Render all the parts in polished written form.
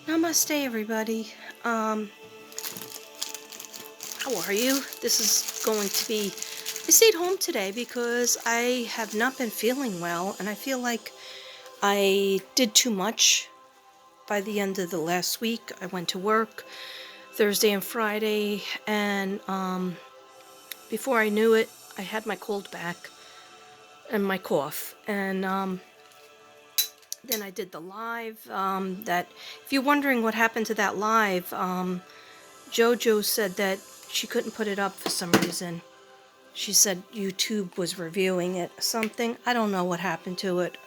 Namaste, everybody. How are you? This is going to be... I stayed home today because I have not been feeling well, and I feel like I did too much by the end of the last week. I went to work Thursday and Friday, and before I knew it, I had my cold back and my cough. And then I did the live. That, if you're wondering what happened to that live, JoJo said that she couldn't put it up for some reason. She said YouTube was reviewing it. Something. I don't know what happened to it.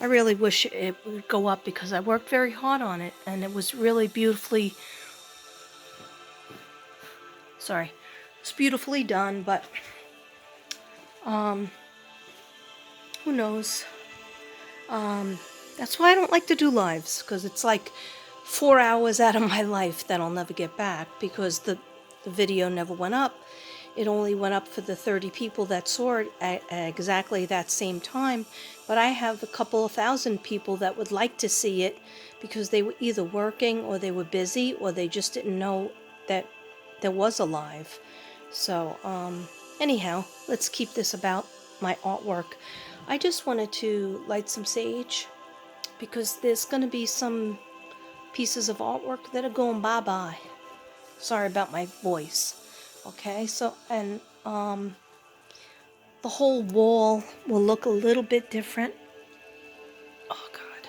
I really wish it would go up because I worked very hard on it and it was really beautifully... Sorry. It's beautifully done, but who knows? That's why I don't like to do lives, because it's like 4 hours out of my life that I'll never get back because the video never went up. It only went up for the 30 people that saw it at exactly that same time. But I have a couple of thousand people that would like to see it because they were either working or they were busy or they just didn't know that there was a live. So, anyhow, let's keep this about my artwork. I just wanted to light some sage because there's going to be some pieces of artwork that are going bye-bye. Sorry about my voice. Okay, so, and the whole wall will look a little bit different. Oh God,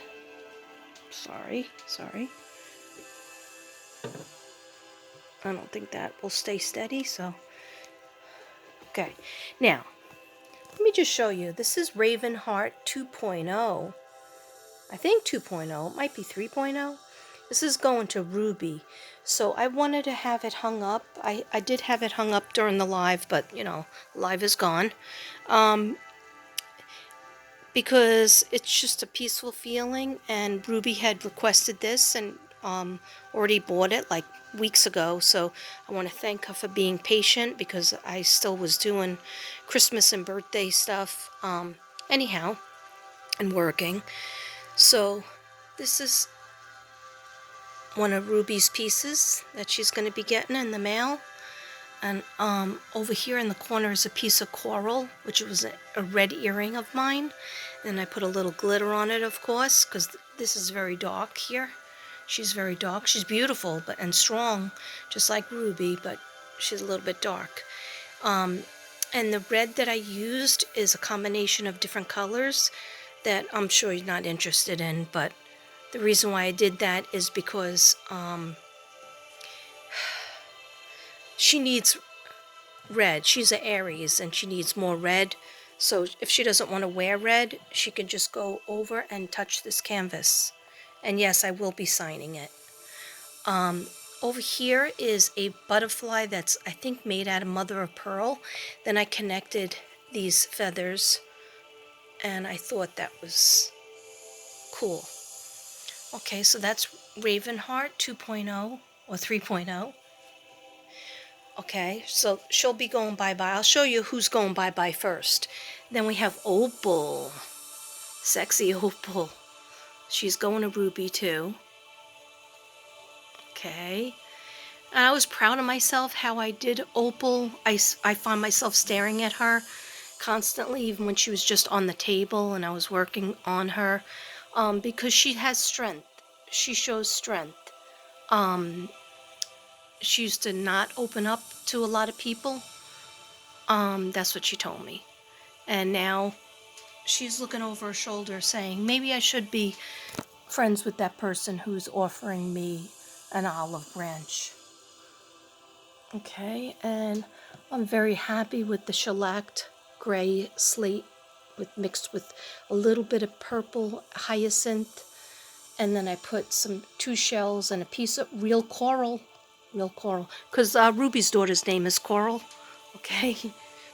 sorry. I don't think that will stay steady, so. Okay, now, let me just show you. This is Ravenheart 2.0. I think 2.0, it might be 3.0. This is going to Ruby. So I wanted to have it hung up. I did have it hung up during the live, but, you know, live is gone. Because it's just a peaceful feeling, and Ruby had requested this and already bought it like weeks ago. So I want to thank her for being patient because I still was doing Christmas and birthday stuff anyhow and working. So this is one of Ruby's pieces that she's going to be getting in the mail. And over here in the corner is a piece of coral, which was a red earring of mine. And I put a little glitter on it, of course, because this is very dark here. She's very dark. She's beautiful and strong, just like Ruby, but she's a little bit dark. And the red that I used is a combination of different colors that I'm sure you're not interested in, but the reason why I did that is because she needs red. She's an Aries and she needs more red. So if she doesn't want to wear red, she can just go over and touch this canvas. And yes, I will be signing it. Over here is a butterfly that's, I think, made out of mother of pearl. Then I connected these feathers and I thought that was cool. Okay, so that's Ravenheart 2.0 or 3.0. Okay, so she'll be going bye-bye. I'll show you who's going bye-bye first. Then we have Opal. Sexy Opal. She's going to Ruby too. Okay. And I was proud of myself how I did Opal. I found myself staring at her constantly, even when she was just on the table and I was working on her. Because she has strength. She shows strength. She used to not open up to a lot of people. That's what she told me. And now she's looking over her shoulder saying, maybe I should be friends with that person who's offering me an olive branch. Okay, and I'm very happy with the shellacked gray slate mixed with a little bit of purple hyacinth. And then I put two shells and a piece of real coral, because Ruby's daughter's name is Coral, okay?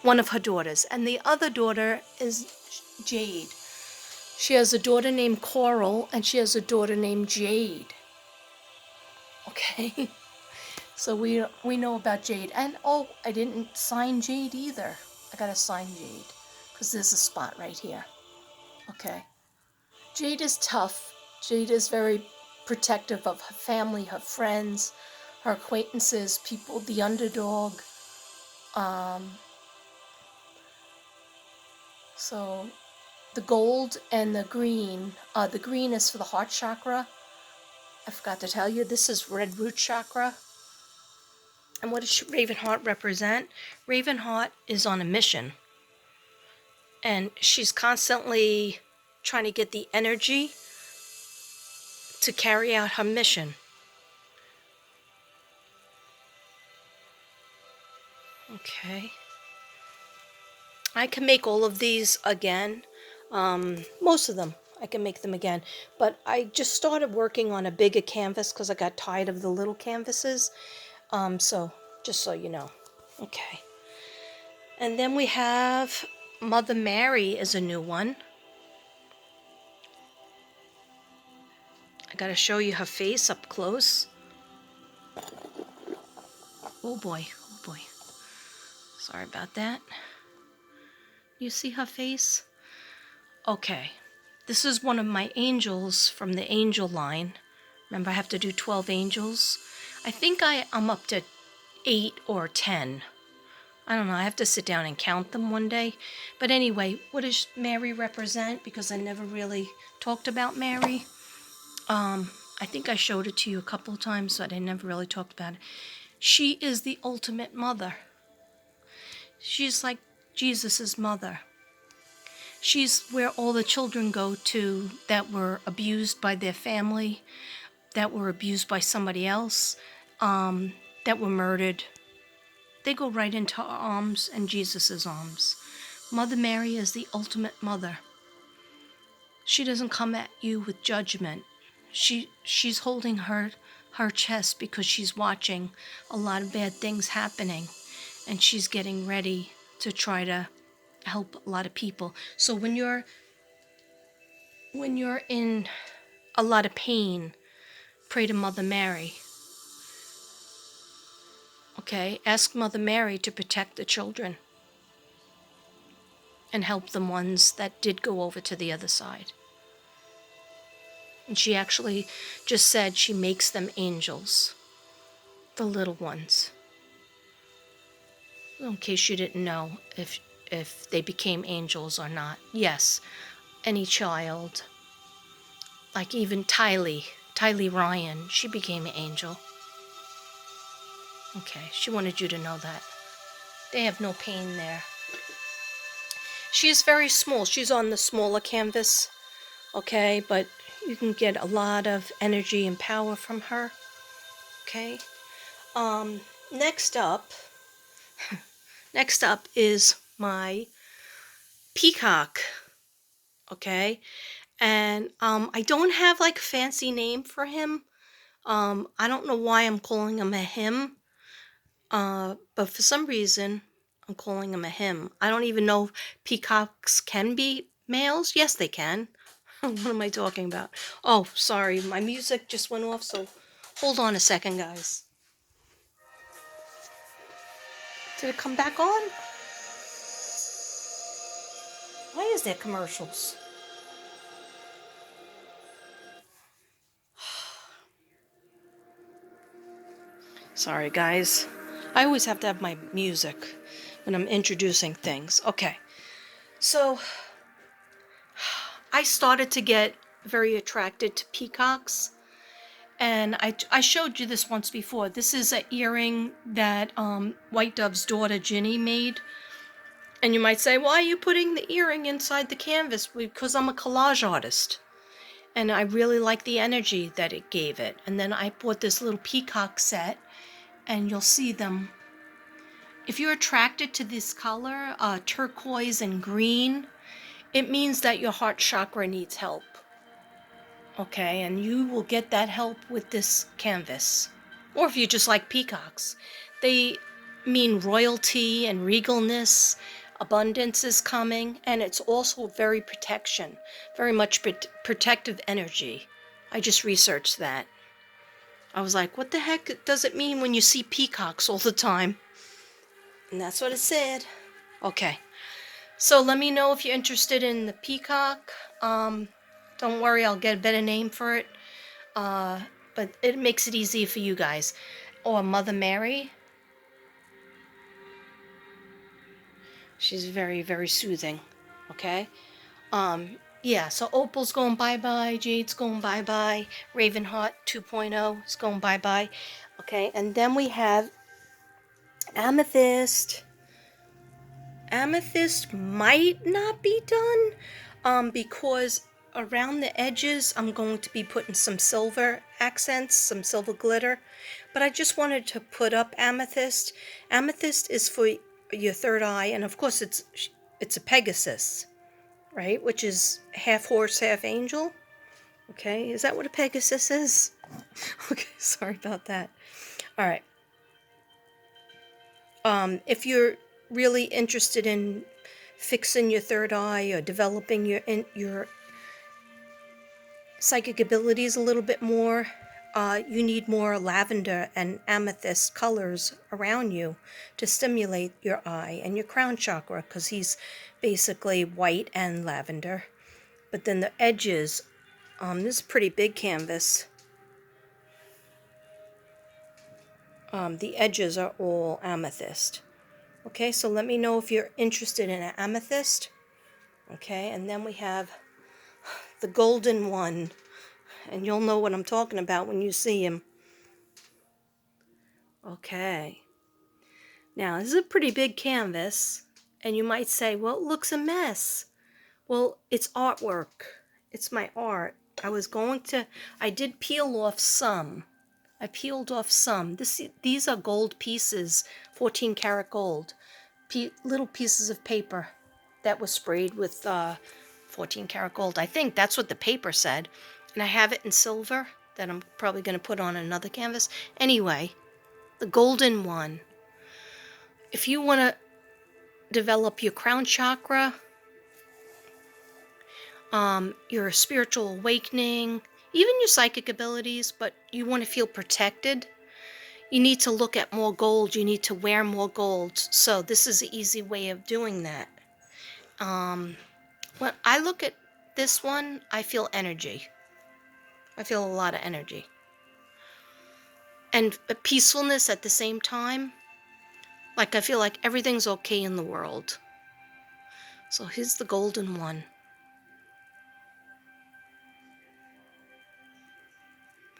One of her daughters. And the other daughter is Jade. She has a daughter named Coral, and she has a daughter named Jade. Okay? So we know about Jade. And, oh, I didn't sign Jade either. I gotta sign Jade, because there's a spot right here. Okay. Jade is tough. Jade is very protective of her family, her friends, her acquaintances, people, the underdog. So the gold and the green is for the heart chakra. I forgot to tell you, this is red root chakra. And what does Ravenheart represent? Ravenheart is on a mission. And she's constantly trying to get the energy to carry out her mission. Okay. I can make all of these again. Most of them. I can make them again. But I just started working on a bigger canvas because I got tired of the little canvases. So, just so you know. Okay. And then we have Mother Mary is a new one. I gotta show you her face up close. Oh boy, oh boy. Sorry about that. You see her face? Okay. This is one of my angels from the angel line. Remember, I have to do 12 angels. I think I'm up to 8 or 10. I don't know. I have to sit down and count them one day. But anyway, what does Mary represent? Because I never really talked about Mary. I think I showed it to you a couple of times, but I never really talked about it. She is the ultimate mother. She's like Jesus' mother. She's where all the children go to that were abused by their family, that were abused by somebody else, that were murdered. They go right into her arms and Jesus' arms. Mother Mary is the ultimate mother. She doesn't come at you with judgment. She's holding her chest because she's watching a lot of bad things happening, and she's getting ready to try to help a lot of people. So when you're in a lot of pain, pray to Mother Mary. Okay? Ask Mother Mary to protect the children and help the ones that did go over to the other side. And she actually just said she makes them angels, the little ones. In case you didn't know if they became angels or not. Yes, any child, like even Tylee Ryan, she became an angel. Okay, she wanted you to know that. They have no pain there. She is very small. She's on the smaller canvas, okay, but you can get a lot of energy and power from her, okay? Next up is my peacock, okay? And I don't have like a fancy name for him. I don't know why I'm calling him a him, but for some reason I'm calling him a him. I don't even know if peacocks can be males. Yes, they can. What am I talking about? Oh, sorry, my music just went off, so hold on a second, guys. Did it come back on? Why is there commercials? Sorry, guys. I always have to have my music when I'm introducing things. Okay, so I started to get very attracted to peacocks. And I showed you this once before. This is an earring that White Dove's daughter Ginny made. And you might say, why are you putting the earring inside the canvas? Because I'm a collage artist. And I really like the energy that it gave it. And then I bought this little peacock set. And you'll see them. If you're attracted to this color, turquoise and green, it means that your heart chakra needs help. Okay, and you will get that help with this canvas. Or if you just like peacocks. They mean royalty and regalness, abundance is coming, and it's also very much protective energy. I just researched that. I was like, what the heck does it mean when you see peacocks all the time? And that's what it said. Okay, so let me know if you're interested in the peacock. Don't worry, I'll get a better name for it. But it makes it easy for you guys. Or Mother Mary. She's very, very soothing. Okay? Yeah, so Opal's going bye-bye, Jade's going bye-bye, Ravenheart 2.0 is going bye-bye. Okay, and then we have Amethyst. Amethyst might not be done, because around the edges I'm going to be putting some silver accents, some silver glitter. But I just wanted to put up Amethyst. Amethyst is for your third eye, and of course it's a Pegasus, right? Which is half horse, half angel. Okay, is that what a Pegasus is? Okay, sorry about that. All right. If you're really interested in fixing your third eye or developing your psychic abilities a little bit more, you need more lavender and amethyst colors around you to stimulate your eye and your crown chakra, because he's basically white and lavender. But then the edges, this is a pretty big canvas. The edges are all amethyst. Okay, so let me know if you're interested in an amethyst. Okay, and then we have the golden one, and you'll know what I'm talking about when you see him. Okay, now this is a pretty big canvas, and you might say, well, it looks a mess. Well, it's artwork. It's my art. I did peel off some. I peeled off some. These are gold pieces, 14 karat gold. Little pieces of paper that was sprayed with 14 karat gold. I think that's what the paper said. And I have it in silver that I'm probably going to put on another canvas. Anyway, the golden one. If you want to develop your crown chakra, your spiritual awakening, even your psychic abilities, but you want to feel protected, you need to look at more gold. You need to wear more gold. So this is an easy way of doing that. When I look at this one, I feel energy. I feel a lot of energy. And a peacefulness at the same time. Like I feel like everything's okay in the world. So here's the golden one.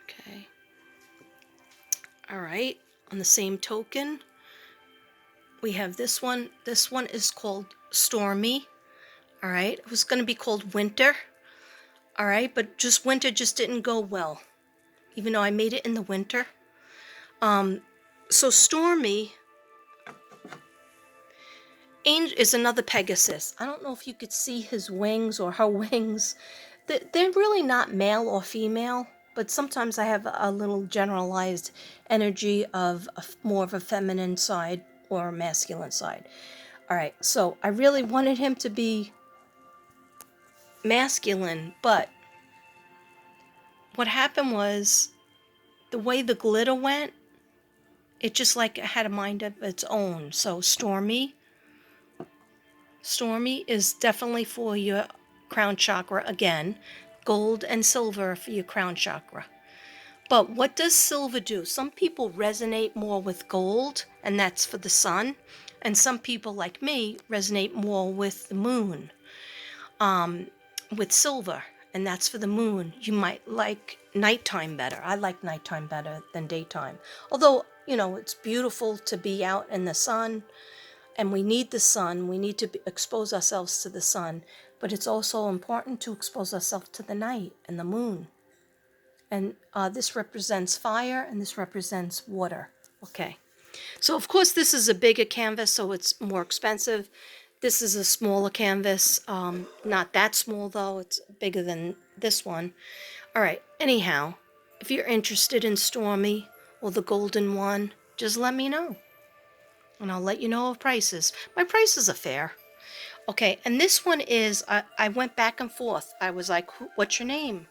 Okay. All right. On the same token, we have this one. This one is called Stormy. All right. It was going to be called Winter. All right. But winter just didn't go well, even though I made it in the winter. So Stormy Angel is another Pegasus. I don't know if you could see his wings or her wings. They're really not male or female, but sometimes I have a little generalized energy of more of a feminine side or a masculine side. All right, so I really wanted him to be masculine, but what happened was the way the glitter went, it just like had a mind of its own. So Stormy is definitely for your crown chakra again. Gold and silver for your crown chakra. But what does silver do? Some people resonate more with gold, and that's for the sun. And some people, like me, resonate more with the moon, with silver, and that's for the moon. You might like nighttime better. I like nighttime better than daytime. Although, it's beautiful to be out in the sun, and we need the sun. We need to expose ourselves to the sun. But it's also important to expose ourselves to the night and the moon. And this represents fire, and this represents water. Okay. So, of course, this is a bigger canvas, so it's more expensive. This is a smaller canvas. Not that small, though. It's bigger than this one. All right. Anyhow, if you're interested in Stormy or the golden one, just let me know. And I'll let you know of prices. My prices are fair. Okay, and this one is, I went back and forth. I was like, what's your name?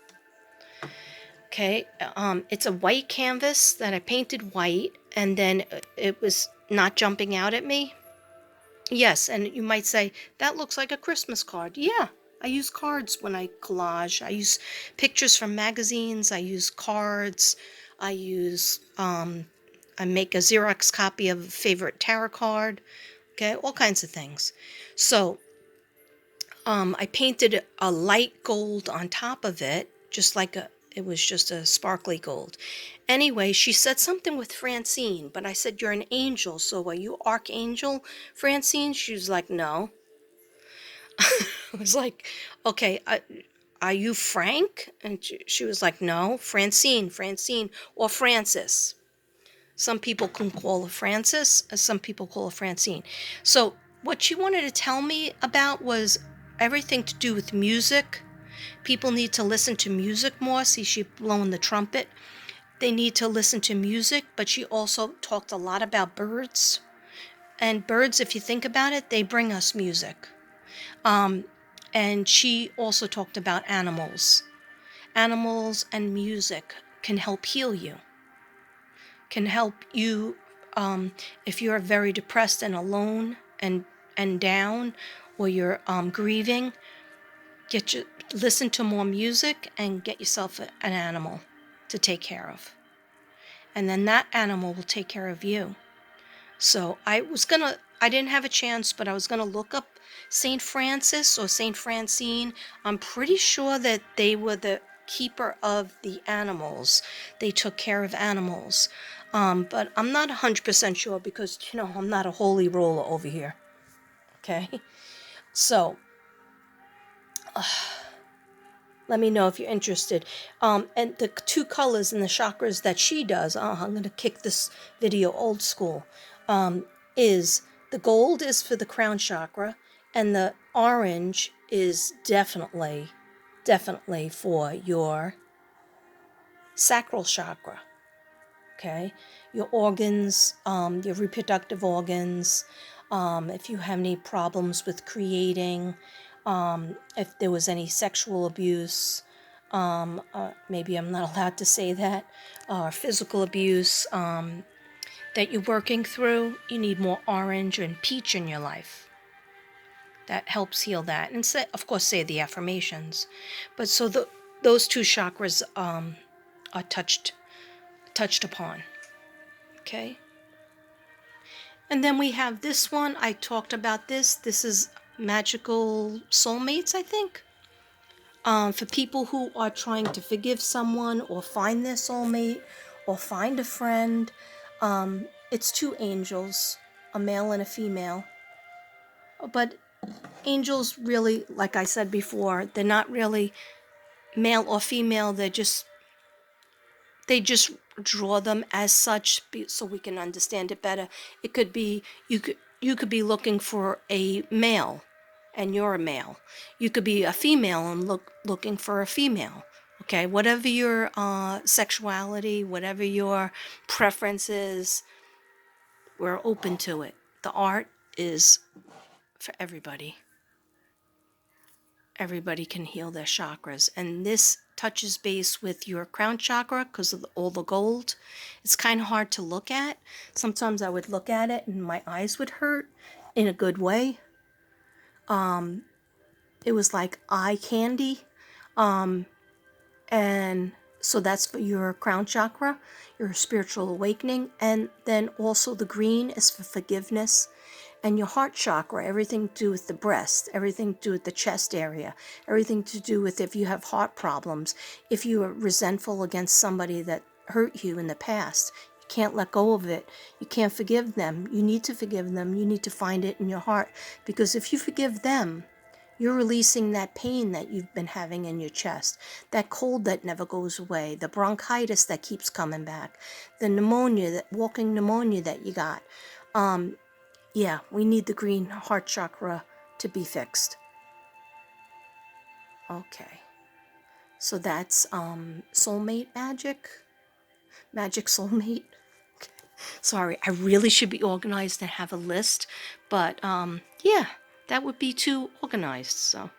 Okay, it's a white canvas that I painted white, and then it was not jumping out at me. Yes, and you might say, that looks like a Christmas card. Yeah, I use cards when I collage. I use pictures from magazines. I use cards. I use, I make a Xerox copy of a favorite tarot card. Okay, all kinds of things. So, I painted a light gold on top of it, just like it was just a sparkly gold. Anyway, she said something with Francine, but I said, "You're an angel, so are you Archangel Francine?" She was like, "No." I was like, "Okay, are you Frank?" And she was like, "No, Francine, or Francis." Some people can call her Francis, some people call her Francine. So what she wanted to tell me about was everything to do with music. People need to listen to music more. See, she blowing the trumpet. They need to listen to music, but she also talked a lot about birds. And birds, if you think about it, they bring us music. And she also talked about animals. Animals and music can help heal you, can help you if you're very depressed and alone and down, or you're grieving. Listen to more music and get yourself an animal to take care of, and then that animal will take care of you. So I didn't have a chance, but I was gonna look up Saint Francis or Saint Francine. I'm pretty sure that they were the keeper of the animals. They took care of animals. But I'm not 100% sure because, I'm not a holy roller over here. Okay? So, let me know if you're interested. And the two colors and the chakras that she does, I'm going to kick this video old school, is the gold is for the crown chakra, and the orange is definitely for your sacral chakra. Okay? Your organs, your reproductive organs, if you have any problems with creating, if there was any sexual abuse, maybe I'm not allowed to say that, or physical abuse that you're working through, you need more orange and peach in your life. That helps heal that. And of course, say the affirmations. But so those two chakras are touched upon. Okay? And then we have this one. I talked about this. This is magical soulmates, I think. For people who are trying to forgive someone or find their soulmate or find a friend. It's two angels, a male and a female. But angels really, like I said before, they're not really male or female. They just draw them as such so we can understand it better. It could be you could be looking for a male and you're a male. You could be a female and looking for a female. Okay, whatever your sexuality, whatever your preference is, we're open to it. The art is for everybody. Everybody can heal their chakras, and this touches base with your crown chakra because of all the gold. It's kind of hard to look at. Sometimes I would look at it and my eyes would hurt in a good way. It was like eye candy. And so that's for your crown chakra, your spiritual awakening. And then also the green is for forgiveness. And your heart chakra, everything to do with the breast, everything to do with the chest area, everything to do with if you have heart problems, if you are resentful against somebody that hurt you in the past, you can't let go of it, you can't forgive them, you need to forgive them, you need to find it in your heart, because if you forgive them, you're releasing that pain that you've been having in your chest, that cold that never goes away, the bronchitis that keeps coming back, the pneumonia, that walking pneumonia that you got. Yeah, we need the green heart chakra to be fixed. Okay. So that's soulmate magic. Magic soulmate. Okay. Sorry, I really should be organized and have a list, but yeah, that would be too organized. So,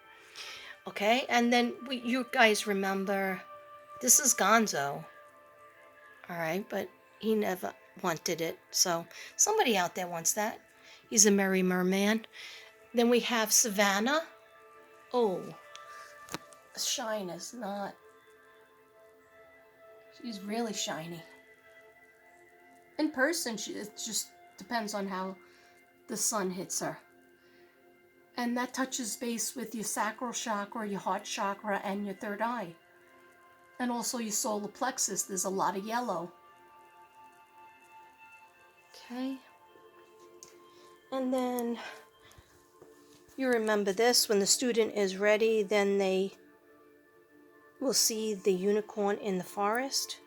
okay, and then you guys remember this is Gonzo. All right, but he never wanted it. So, somebody out there wants that. He's a merry merman. Then we have Savannah. Oh, shine is not, she's really shiny. In person, it just depends on how the sun hits her. And that touches base with your sacral chakra, your heart chakra, and your third eye. And also your solar plexus. There's a lot of yellow. Okay. And then you remember this, when the student is ready, then they will see the unicorn in the forest.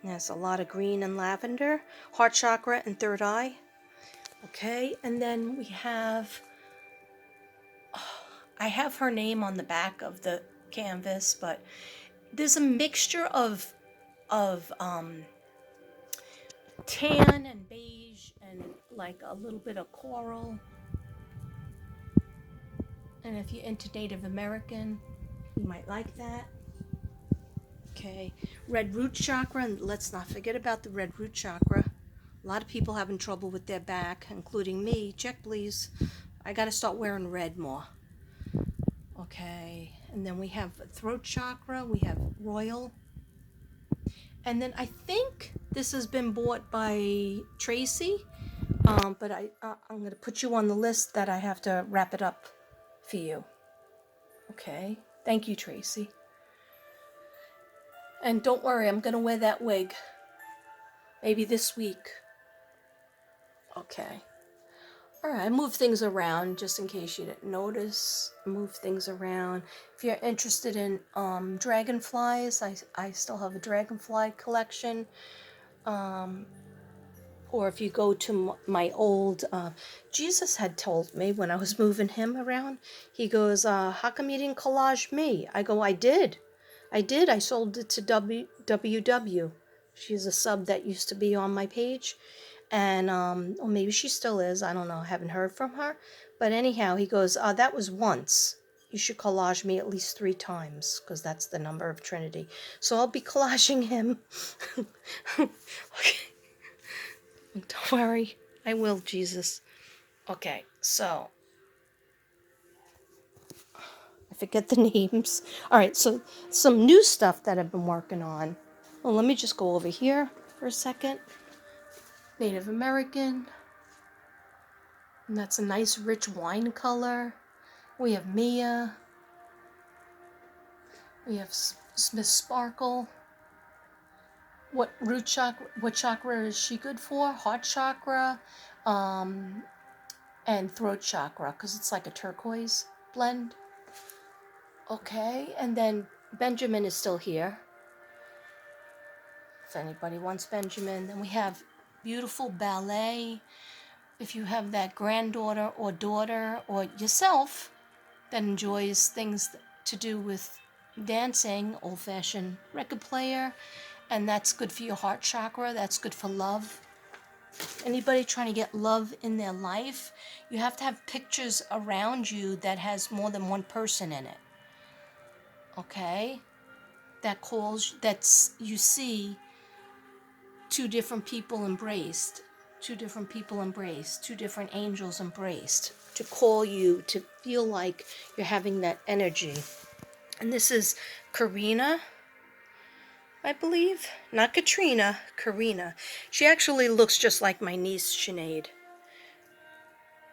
There's a lot of green and lavender, heart chakra and third eye. Okay, and then we have, I have her name on the back of the canvas, but there's a mixture of tan and beige and like a little bit of coral. And if you're into Native American, you might like that. Okay, red root chakra, and let's not forget about the red root chakra. A lot of people having trouble with their back, including me. Check, please. I got to start wearing red more. Okay, and then we have throat chakra, we have royal. And then I think this has been bought by Tracy, but I'm going to put you on the list that I have to wrap it up for you. Okay, thank you, Tracy. And don't worry, I'm going to wear that wig. Maybe this week. Okay. All right, I move things around just in case you didn't notice. Move things around. If you're interested in dragonflies, I still have a dragonfly collection. Or if you go to my old, Jesus had told me when I was moving him around, he goes, how come you didn't collage me? I go, I did. I sold it to WW. She's a sub that used to be on my page. And, or maybe she still is. I don't know. I haven't heard from her. But anyhow, he goes, that was once. You should collage me at least 3 times, because that's the number of Trinity. So I'll be collaging him. Okay. Don't worry. I will, Jesus. Okay, so I forget the names. All right, so some new stuff that I've been working on. Well, let me just go over here for a second. Native American. And that's a nice rich wine color. We have Mia. We have Smith Sparkle. What root chakra? What chakra is she good for? Heart chakra, and throat chakra, because it's like a turquoise blend. Okay, and then Benjamin is still here. If anybody wants Benjamin, then we have beautiful ballet. If you have that granddaughter or daughter or yourself that enjoys things to do with dancing, old-fashioned record player, and that's good for your heart chakra, that's good for love. Anybody trying to get love in their life, you have to have pictures around you that has more than one person in it. Okay? That's you see two different people embraced, two different angels embraced, to call you, to feel like you're having that energy. And this is Karina, I believe. Not Katrina, Karina. She actually looks just like my niece, Sinead.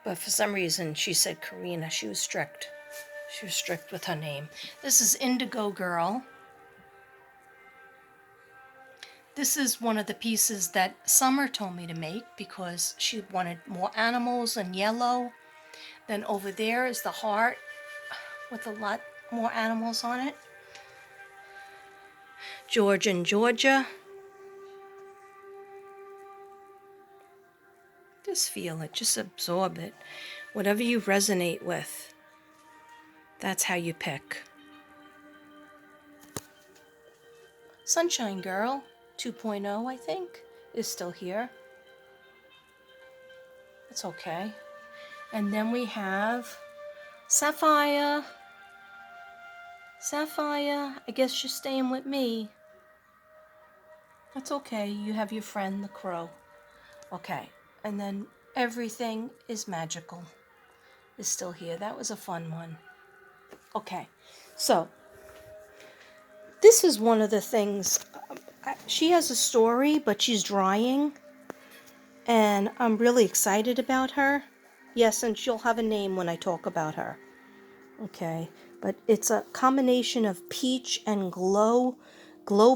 But for some reason, she said Karina. She was strict. She was strict with her name. This is Indigo Girl. This is one of the pieces that Summer told me to make because she wanted more animals and yellow. Then over there is the heart with a lot more animals on it. George and Georgia. Just feel it. Just absorb it. Whatever you resonate with, that's how you pick. Sunshine Girl 2.0, I think, is still here. It's okay. And then we have Sapphire. Sapphire, I guess you're staying with me. That's okay. You have your friend, the crow. Okay. And then Everything is Magical is still here. That was a fun one. Okay, so this is one of the things. She has a story, but she's drying, and I'm really excited about her. Yes, and she'll have a name when I talk about her. Okay, but it's a combination of peach and glow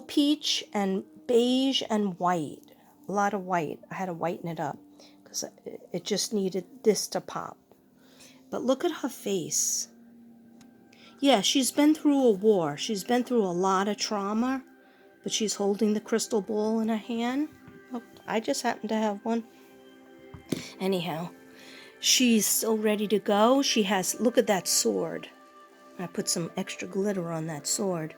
peach and beige and white. A lot of white. I had to whiten it up because it just needed this to pop. But look at her face. Yeah, she's been through a war. She's been through a lot of trauma, but she's holding the crystal ball in her hand. Oh, I just happen to have one. Anyhow, she's still ready to go. She has, look at that sword. I put some extra glitter on that sword.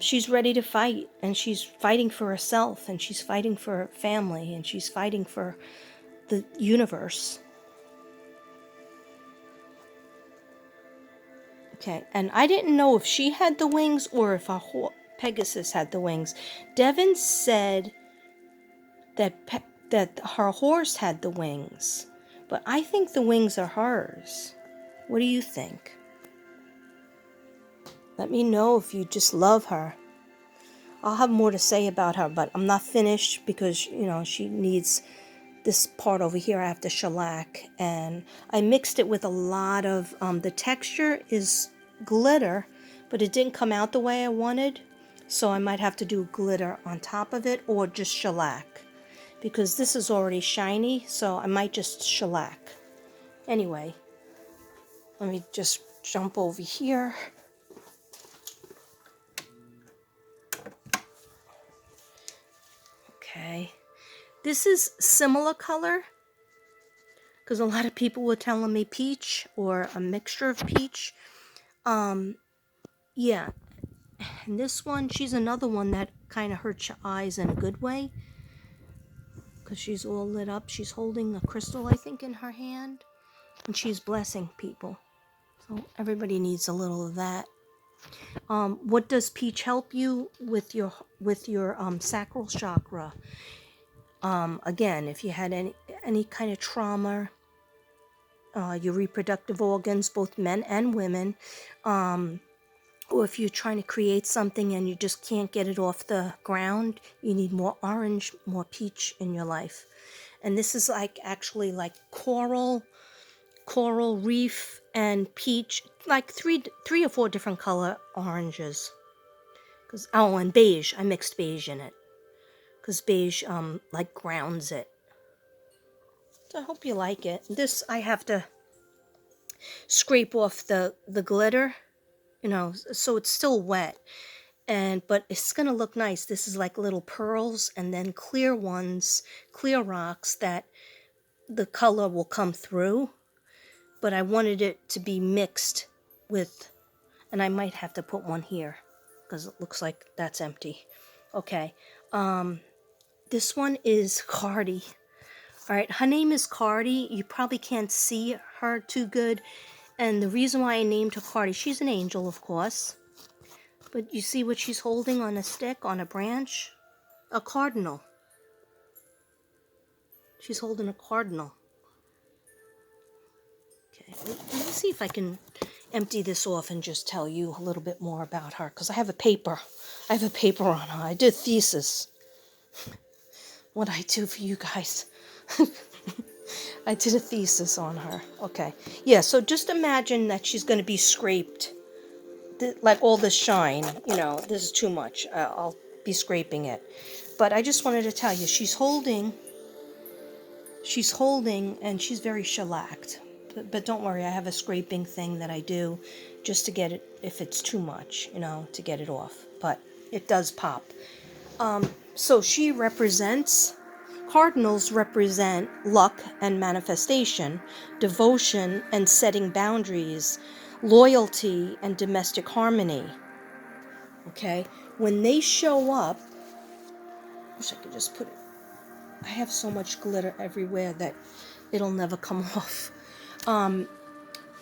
She's ready to fight, and she's fighting for herself, and she's fighting for her family, and she's fighting for the universe. Okay, and I didn't know if she had the wings or if Pegasus had the wings. Devin said that her horse had the wings, but I think the wings are hers. What do you think? Let me know if you just love her. I'll have more to say about her, but I'm not finished because, you know, she needs this part over here. I have to shellac, and I mixed it with a lot of, the texture is glitter, but it didn't come out the way I wanted, so I might have to do glitter on top of it or just shellac, because this is already shiny, so I might just shellac. Anyway, let me just jump over here. Okay, this is similar color, because a lot of people were telling me peach or a mixture of peach. Yeah, and this one, she's another one that kind of hurts your eyes in a good way, because she's all lit up. She's holding a crystal, I think, in her hand, and she's blessing people. So everybody needs a little of that. What does peach help you with your sacral chakra? Again, if you had any kind of trauma, your reproductive organs, both men and women, or if you're trying to create something and you just can't get it off the ground, you need more orange, more peach in your life. And this is actually like coral reef and peach, like three or four different color oranges. And beige. I mixed beige in it because beige like grounds it. So I hope you like it. This, I have to scrape off the glitter, you know, so it's still wet. But it's gonna look nice. This is like little pearls and then clear rocks that the color will come through. But I wanted it to be mixed with, and I might have to put one here because it looks like that's empty. Okay, this one is Cardi. All right, her name is Cardi. You probably can't see her too good, and the reason why I named her Cardi, she's an angel, of course. But you see what she's holding on a stick, on a branch? A cardinal. She's holding a cardinal. Okay, let me see if I can empty this off and just tell you a little bit more about her, because I have a paper. I have a paper on her. I did a thesis. What I do for you guys. I did a thesis on her. Okay. Yeah, so just imagine that she's going to be scraped. Like all this shine, you know, this is too much. I'll be scraping it. But I just wanted to tell you, she's holding, and she's very shellacked. But don't worry, I have a scraping thing that I do just to get it, if it's too much, you know, to get it off. But it does pop. So cardinals represent luck and manifestation, devotion and setting boundaries, loyalty and domestic harmony. Okay? When they show up, I wish I could just put it, I have so much glitter everywhere that it'll never come off.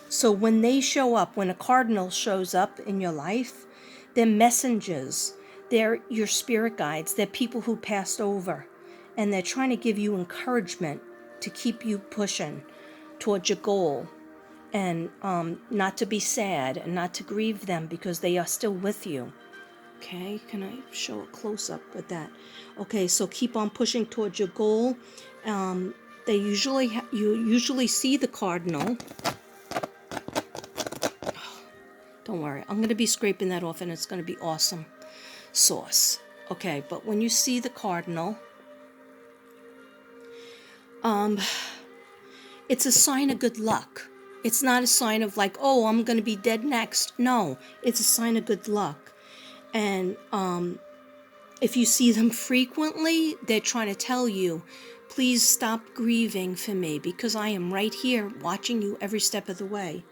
So when they show up, when a cardinal shows up in your life, they're messengers. They're your spirit guides. They're people who passed over. And they're trying to give you encouragement to keep you pushing towards your goal. and not to be sad and not to grieve them because they are still with you. Okay, can I show a close-up with that? Okay, so keep on pushing towards your goal. You usually see the cardinal. Don't worry, I'm going to be scraping that off and it's going to be awesome sauce. Okay, but when you see the cardinal, it's a sign of good luck. It's not a sign of like, oh, I'm going to be dead next. No, it's a sign of good luck. And if you see them frequently, they're trying to tell you, please stop grieving for me because I am right here watching you every step of the way.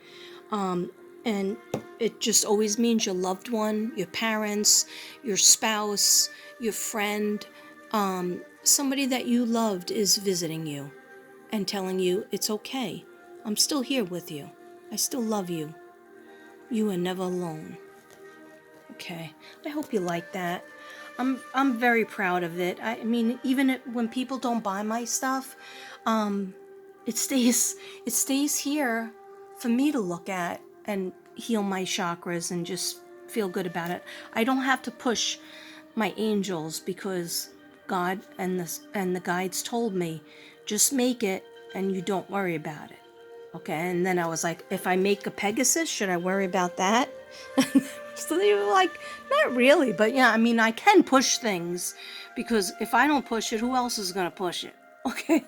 And it just always means your loved one, your parents, your spouse, your friend, somebody that you loved is visiting you and telling you it's okay. I'm still here with you. I still love you. You are never alone. Okay, I hope you like that. I'm very proud of it. I mean, even when people don't buy my stuff, it stays here for me to look at and heal my chakras and just feel good about it. I don't have to push my angels because God and the guides told me, just make it and you don't worry about it. Okay, and then I was like, if I make a Pegasus, should I worry about that? So they were like, not really, but yeah, I mean, I can push things because if I don't push it, who else is going to push it? Okay.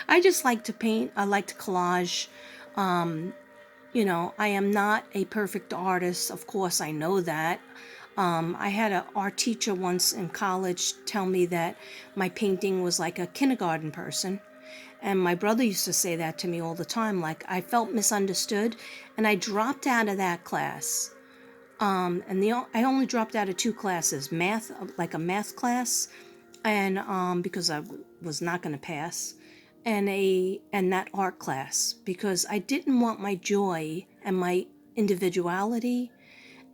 I just like to paint. I like to collage. I am not a perfect artist. Of course, I know that. I had an art teacher once in college tell me that my painting was like a kindergarten person. And my brother used to say that to me all the time. Like, I felt misunderstood, and I dropped out of that class. I only dropped out of 2 classes, math, like a math class, and because I was not going to pass, and that art class because I didn't want my joy and my individuality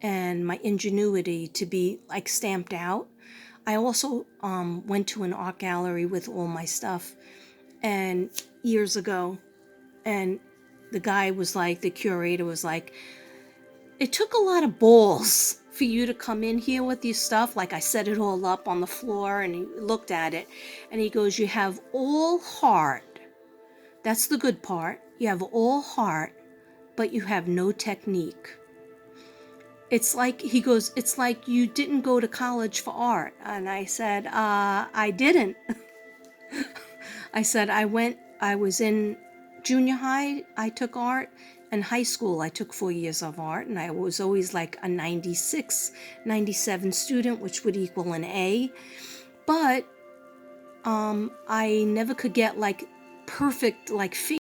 and my ingenuity to be like stamped out. I also went to an art gallery with all my stuff, and years ago, and the curator was like, it took a lot of balls for you to come in here with your stuff. Like, I set it all up on the floor and he looked at it and he goes, you have all heart. That's the good part. You have all heart, but you have no technique. It's like, he goes, it's like you didn't go to college for art. And I said, I didn't. I said, I was in junior high, I took art, and high school, I took 4 years of art, and I was always like a 96, 97 student, which would equal an A. But I never could get like perfect like